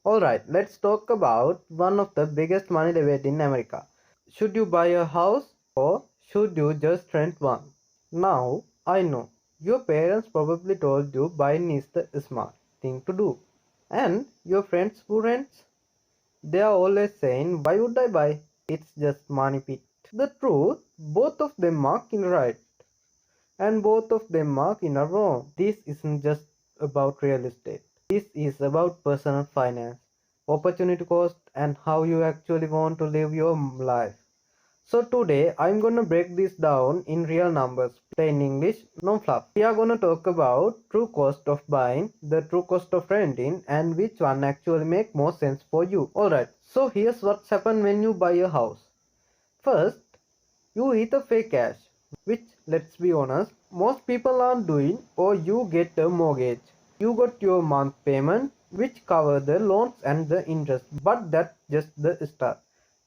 Alright, let's talk about one of the biggest money debate in America. Should you buy a house or should you just rent one? Now, I know your parents probably told you buying is the smart thing to do. And your friends who rent, they are always saying, why would I buy? It's just money pit. The truth, both of them are in right and both of them are in a wrong. This isn't just about real estate. This is about personal finance, opportunity cost, and how you actually want to live your life. So today I'm gonna break this down in real numbers, plain English, no fluff. We are gonna talk about true cost of buying, the true cost of renting, and which one actually make more sense for you. Alright, so here's what's happened when you buy a house. First, you either pay cash, which, let's be honest, most people aren't doing, or you get a mortgage. You got your month payment, which cover the loans and the interest, but that's just the start.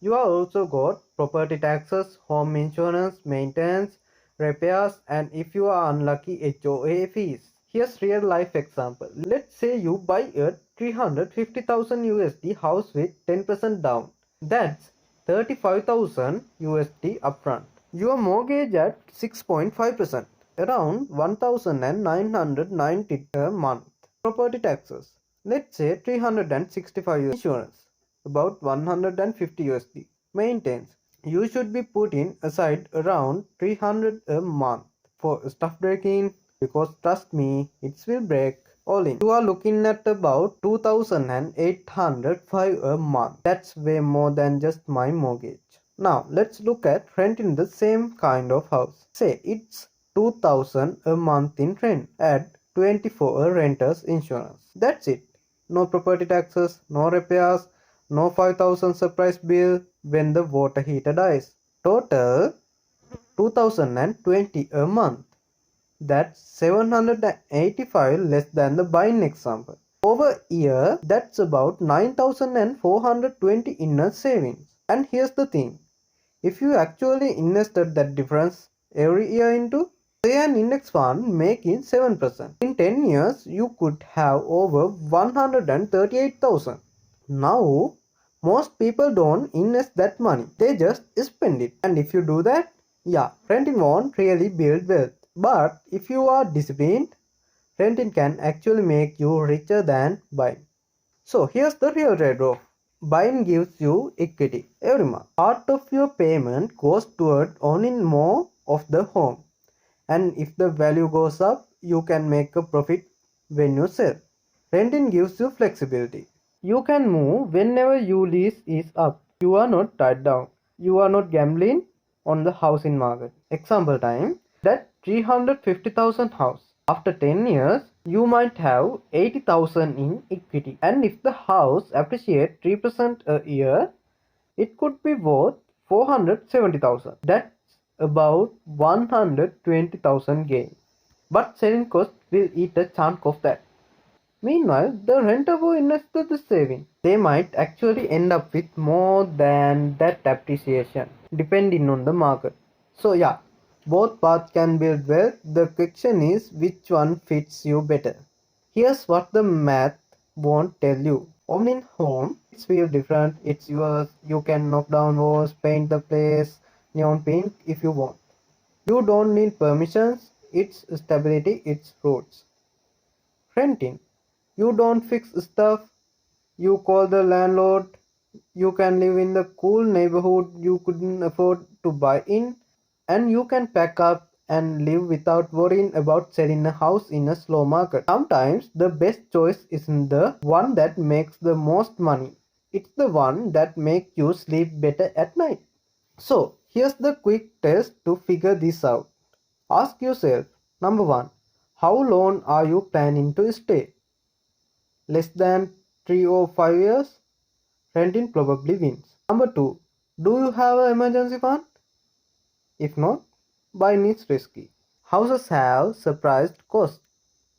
You are also got property taxes, home insurance, maintenance, repairs, and if you are unlucky, HOA fees. Here's real life example. Let's say you buy a 350,000 USD house with 10% down. That's 35,000 USD upfront. Your mortgage at 6.5%, around 1,990 a month. Property taxes, let's say 365 USD. Insurance, about 150 USD. Maintenance, you should be putting aside around 300 a month for stuff breaking, because trust me, it will break. All in, you are looking at about 2,805 a month. That's way more than just my mortgage. Now let's look at renting the same kind of house. Say it's 2,000 a month in rent. Add 24 a renter's insurance. That's it. No property taxes, no repairs, no 5,000 surprise bill when the water heater dies. Total 2,020 a month. That's 785 less than the buying example. Over a year, that's about 9,420 in a savings. And here's the thing. If you actually invested that difference every year into, say, an index fund making 7%, in 10 years you could have over 138,000. Now, most people don't invest that money. They just spend it. And if you do that, yeah, renting won't really build wealth. But if you are disciplined, renting can actually make you richer than buying. So here's the real trade-off. Buying gives you equity every month. Part of your payment goes toward owning more of the home. And if the value goes up, you can make a profit when you sell. Renting gives you flexibility. You can move whenever your lease is up. You are not tied down. You are not gambling on the housing market. Example time, that 350,000 house. After 10 years, you might have 80,000 in equity. And if the house appreciates 3% a year, it could be worth 470,000. That's about 120,000 gain. But selling cost will eat a chunk of that. Meanwhile, the renter who invested the saving, they might actually end up with more than that appreciation, depending on the market. So yeah, both paths can build wealth. The question is which one fits you better. Here's what the math won't tell you. Owning home, it's feel different, it's yours, you can knock down walls, paint the place neon pink if you want. You don't need permissions, it's stability, it's roots. Renting, you don't fix stuff, you call the landlord, you can live in the cool neighborhood you couldn't afford to buy in, and you can pack up and live without worrying about selling a house in a slow market. Sometimes the best choice isn't the one that makes the most money. It's the one that makes you sleep better at night. So, here's the quick test to figure this out. Ask yourself, number 1, how long are you planning to stay? Less than 3 or 5 years? Renting probably wins. Number 2, do you have an emergency fund? If not, buying is risky. Houses have surprised costs.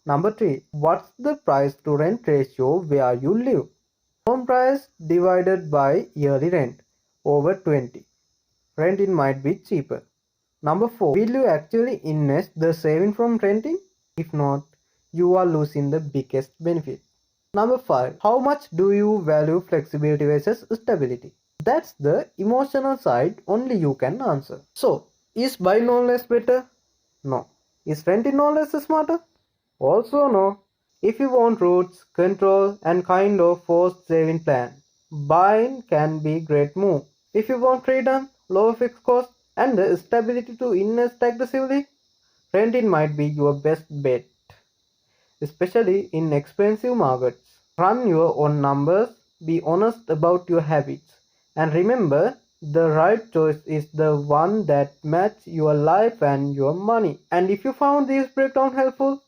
Number 3, what's the price to rent ratio where you live? Home price divided by yearly rent over 20. Renting might be cheaper. Number 4, will you actually invest the saving from renting? If not, you are losing the biggest benefit. Number 5. How much do you value flexibility versus stability? That's the emotional side only you can answer. So, is buy no less better? No. Is renting no less smarter? Also no. If you want roots, control and kind of forced saving plan, buying can be great move. If you want freedom, lower fixed cost and the stability to invest aggressively, renting might be your best bet, especially in expensive markets. Run your own numbers, be honest about your habits, and remember the right choice is the one that matches your life and your money. And if you found this breakdown helpful,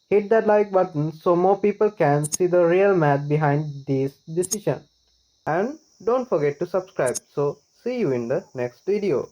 hit that like button so more people can see the real math behind this decision. And don't forget to subscribe. So see you in the next video.